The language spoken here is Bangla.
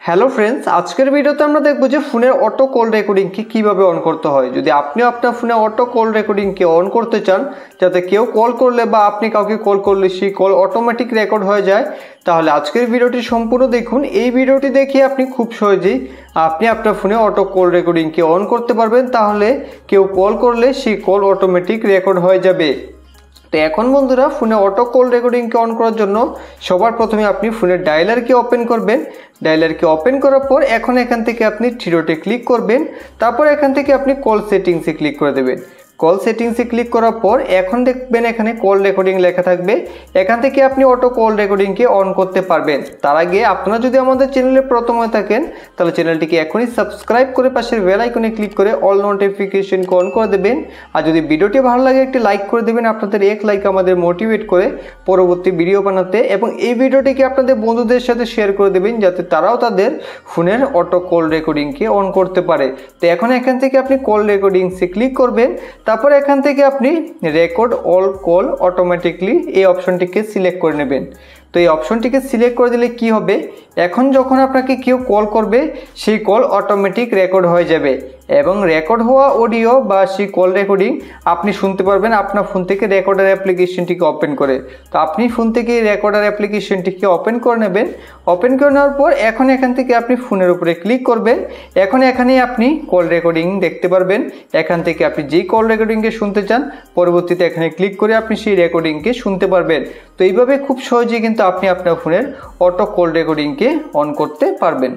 হ্যালো ফ্রেন্ডস, আজকের ভিডিওতে আমরা দেখব যে ফোনের অটো কল রেকর্ডিংকে কিভাবে অন করতে হয়। যদি আপনি আপনার ফোনে অটো কল রেকর্ডিংকে অন করতে চান, যাতে কেউ কল করলে বা আপনি কাউকে কল করলে সেই কল অটোমেটিক রেকর্ড হয়ে যায়, তাহলে আজকের ভিডিওটি সম্পূর্ণ দেখুন। এই ভিডিওটি দেখে আপনি খুব সহজেই আপনি আপনার ফোনে অটো কল রেকর্ডিংকে অন করতে পারবেন। তাহলে কেউ কল করলে সেই কল অটোমেটিক রেকর্ড হয়ে যাবে। তো এখন বন্ধুরা, ফোনে অটো কল রেকর্ডিংকে অন করার জন্য সবার প্রথমে আপনি ফোনের ডায়ালারকে ওপেন করবেন। ডায়ালারকে ওপেন করার পর এখান থেকে আপনি থ্রি ডটে ক্লিক করবেন। তারপর এখান থেকে আপনি কল সেটিংসে ক্লিক করে দেবেন। কল সেটিংসে ক্লিক করার পর এখন দেখবেন এখানে কল রেকর্ডিং লেখা থাকবে। এখান থেকে আপনি অটো কল রেকর্ডিংকে অন করতে পারবেন। তার আগে আপনারা যদি আমাদের চ্যানেলে প্রথম হয়ে থাকেন, তাহলে চ্যানেলটিকে এখনই সাবস্ক্রাইব করে পাশের বেল আইকনে ক্লিক করে অল নোটিফিকেশনকে অন করে দেবেন। আর যদি ভিডিওটি ভালো লাগে একটি লাইক করে দেবেন। আপনাদের এক লাইক আমাদের মোটিভেট করে পরবর্তী ভিডিও বানাতে, এবং এই ভিডিওটিকে আপনাদের বন্ধুদের সাথে শেয়ার করে দেবেন, যাতে তারাও তাদের ফোনের অটো কল রেকর্ডিংকে অন করতে পারে। তো এখন এখান থেকে আপনি কল রেকর্ডিংসে ক্লিক করবেন। তারপর এখান থেকে আপনি রেকর্ড অল কল অটোমেটিকলি এই অপশনটিকে সিলেক্ট করে নেবেন। তো এই অপশনটিকে সিলেক্ট করে দিলে কি হবে, এখন যখন আপনাকে কেউ কল করবে সেই কল অটোমেটিক রেকর্ড হয়ে যাবে, এবং রেকর্ড হওয়া অডিও বা সেই কল রেকর্ডিং আপনি শুনতে পারবেন আপনার ফোন থেকে রেকর্ডার অ্যাপ্লিকেশনটিকে ওপেন করে। তো আপনি ফোন থেকে রেকর্ডার অ্যাপ্লিকেশনটিকে ওপেন করে নেবেন। ওপেন করে নেওয়ার পর এখান থেকে আপনি ফোনের উপরে ক্লিক করবেন। এখানে আপনি কল রেকর্ডিং দেখতে পারবেন। এখান থেকে আপনি যেই কল রেকর্ডিংকে শুনতে চান, পরবর্তীতে এখানে ক্লিক করে আপনি সেই রেকর্ডিংকে শুনতে পারবেন। তো এইভাবে খুব সহজেই কিন্তু আপনি আপনার ফোনের অটো কল রেকর্ডিংকে অন করতে পারবেন।